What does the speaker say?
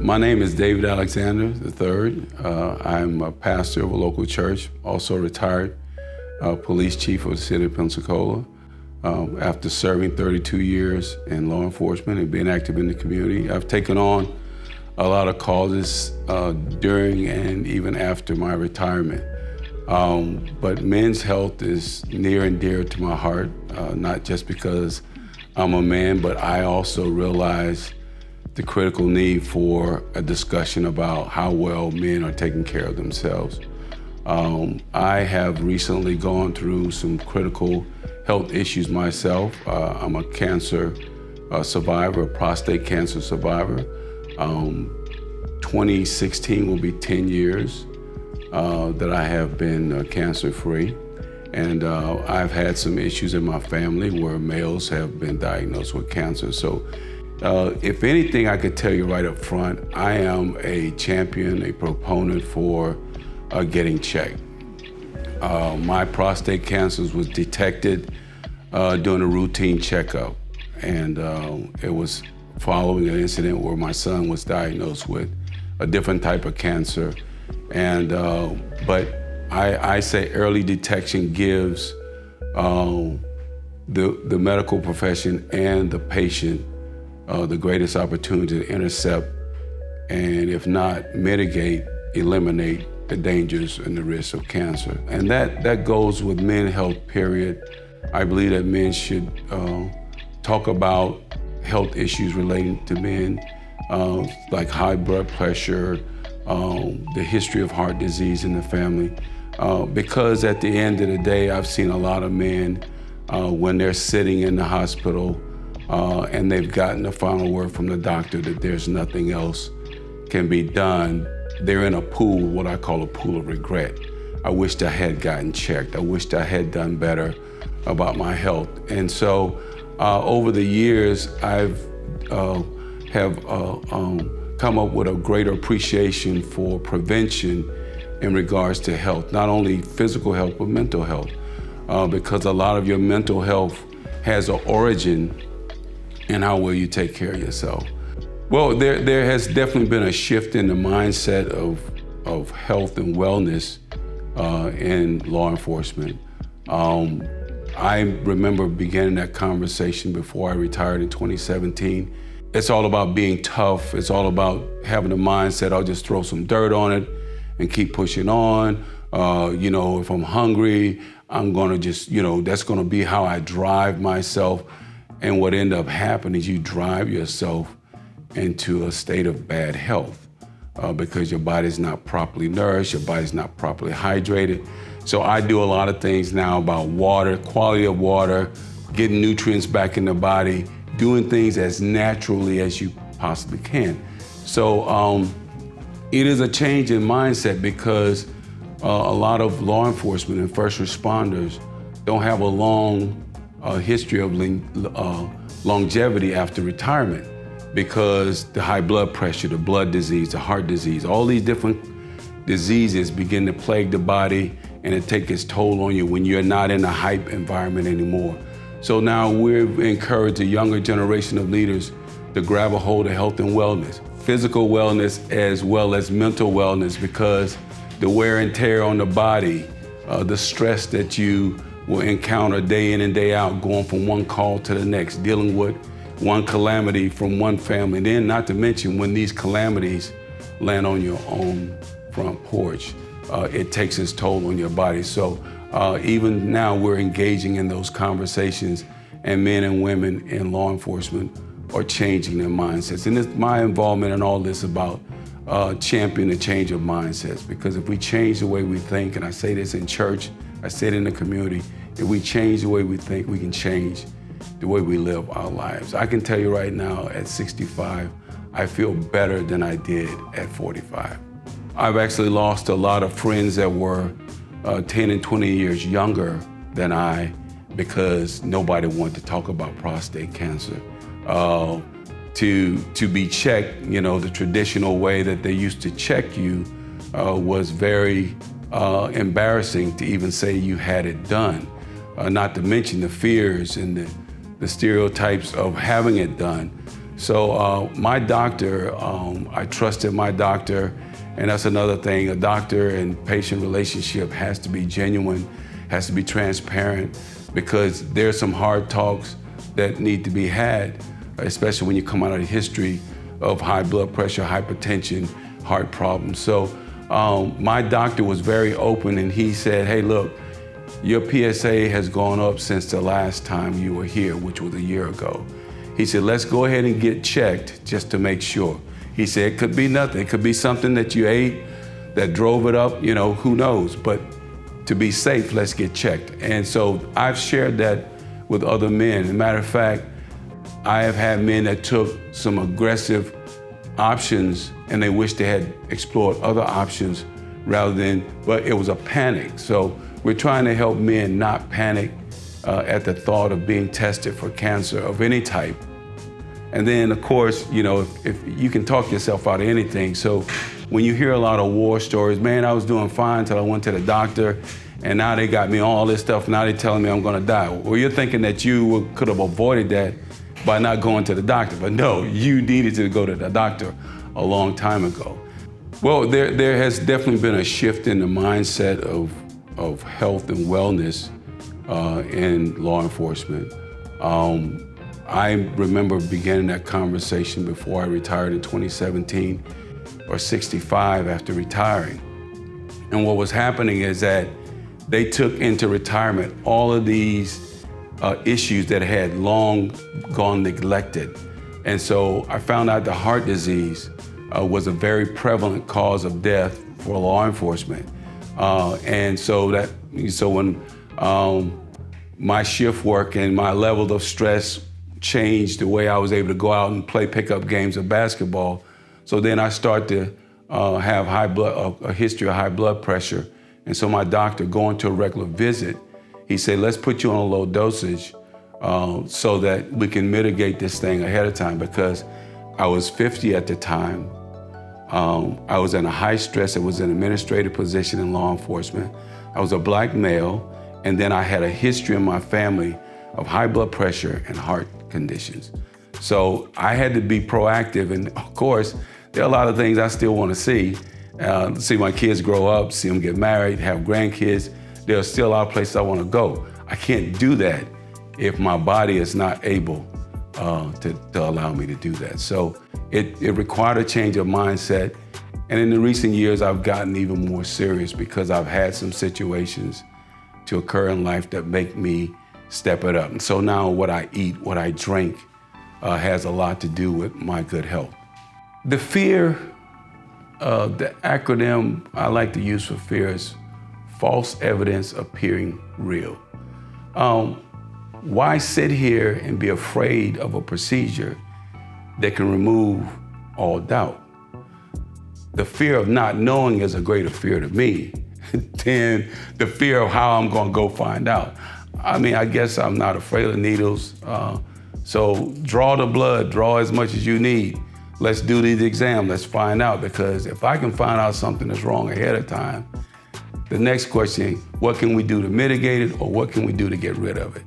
My name is David Alexander III. I'm a pastor of a local church, also a retired police chief of the city of Pensacola. After serving 32 years in law enforcement and being active in the community, I've taken on a lot of causes during and even after my retirement. But men's health is near and dear to my heart, not just because I'm a man, but I also realize the critical need for a discussion about how well men are taking care of themselves. I have recently gone through some critical health issues myself. I'm a cancer survivor, a prostate cancer survivor. 2016 will be 10 years that I have been cancer-free. And I've had some issues in my family where males have been diagnosed with cancer. So if anything I could tell you right up front, I am a champion, a proponent for getting checked. My prostate cancer was detected during a routine checkup. And it was following an incident where my son was diagnosed with a different type of cancer. And but I say early detection gives the medical profession and the patient the greatest opportunity to intercept and, if not mitigate, eliminate the dangers and the risks of cancer. And that goes with men's health, period. I believe that men should talk about health issues relating to men, like high blood pressure, the history of heart disease in the family. Because at the end of the day, I've seen a lot of men when they're sitting in the hospital and they've gotten the final word from the doctor that there's nothing else can be done, they're in a pool, what I call a pool of regret. I wished I had gotten checked. I wished I had done better about my health. And so over the years, I've come up with a greater appreciation for prevention in regards to health, not only physical health, but mental health, because a lot of your mental health has an origin in how well you take care of yourself. Well, there has definitely been a shift in the mindset of health and wellness in law enforcement. I remember beginning that conversation before I retired in 2017. It's all about being tough. It's all about having a mindset, I'll just throw some dirt on it and keep pushing on. If I'm hungry, I'm gonna just, that's gonna be how I drive myself. And what ended up happening is you drive yourself into a state of bad health because your body's not properly nourished, your body's not properly hydrated. So I do a lot of things now about water, quality of water, getting nutrients back in the body, doing things as naturally as you possibly can. So it is a change in mindset because a lot of law enforcement and first responders don't have a long history of longevity after retirement because the high blood pressure, the blood disease, the heart disease, all these different diseases begin to plague the body and it takes its toll on you when you're not in a hype environment anymore. So now we've encouraged a younger generation of leaders to grab a hold of health and wellness, physical wellness as well as mental wellness, because the wear and tear on the body, the stress that you will encounter day in and day out, going from one call to the next, dealing with one calamity from one family, and then not to mention when these calamities land on your own front porch, it takes its toll on your body. So even now we're engaging in those conversations, and men and women in law enforcement are changing their mindsets. And it's my involvement in all this about championing the change of mindsets, because if we change the way we think, and I say this in church, I say it in the community, if we change the way we think, we can change the way we live our lives. I can tell you right now, at 65, I feel better than I did at 45. I've actually lost a lot of friends that were 10 and 20 years younger than I because nobody wanted to talk about prostate cancer. To be checked, the traditional way that they used to check you was very embarrassing to even say you had it done. Not to mention the fears and the stereotypes of having it done. So my doctor, I trusted my doctor, and that's another thing. A doctor and patient relationship has to be genuine, has to be transparent, because there's some hard talks that need to be had, especially when you come out of the history of high blood pressure, hypertension, heart problems. So my doctor was very open, and he said, hey, look, your PSA has gone up since the last time you were here, which was a year ago. He said, let's go ahead and get checked just to make sure. He said, it could be nothing. It could be something that you ate that drove it up, who knows? But to be safe, let's get checked. And so I've shared that with other men. As a matter of fact, I have had men that took some aggressive options and they wish they had explored other options but it was a panic. So we're trying to help men not panic at the thought of being tested for cancer of any type. And then, of course, if you can talk yourself out of anything. So when you hear a lot of war stories, man, I was doing fine until I went to the doctor, and now they got me on all this stuff, now they're telling me I'm gonna die. Well, you're thinking that you could have avoided that by not going to the doctor, but no, you needed to go to the doctor a long time ago. Well, there has definitely been a shift in the mindset of health and wellness in law enforcement. I remember beginning that conversation before I retired in 2017 or 65 after retiring. And what was happening is that they took into retirement all of these issues that had long gone neglected. And so I found out that heart disease was a very prevalent cause of death for law enforcement. And so when my shift work and my level of stress changed the way I was able to go out and play pickup games of basketball. So then I started to have a history of high blood pressure. And so my doctor, going to a regular visit, he said, let's put you on a low dosage so that we can mitigate this thing ahead of time, because I was 50 at the time. I was in a high stress, it was an administrative position in law enforcement. I was a black male, and then I had a history in my family of high blood pressure and heart conditions. So I had to be proactive, and of course, there are a lot of things I still want to see my kids grow up, see them get married, have grandkids. There are still a lot of places I want to go. I can't do that if my body is not able to allow me to do that. So it required a change of mindset. And in the recent years, I've gotten even more serious because I've had some situations to occur in life that make me step it up. And so now what I eat, what I drink, has a lot to do with my good health. The fear, the acronym I like to use for fear is false evidence appearing real. Why sit here and be afraid of a procedure that can remove all doubt? The fear of not knowing is a greater fear to me than the fear of how I'm gonna go find out. I mean, I guess I'm not afraid of needles. So draw the blood, draw as much as you need. Let's do the exam, let's find out, because if I can find out something that's wrong ahead of time, the next question, what can we do to mitigate it, or what can we do to get rid of it?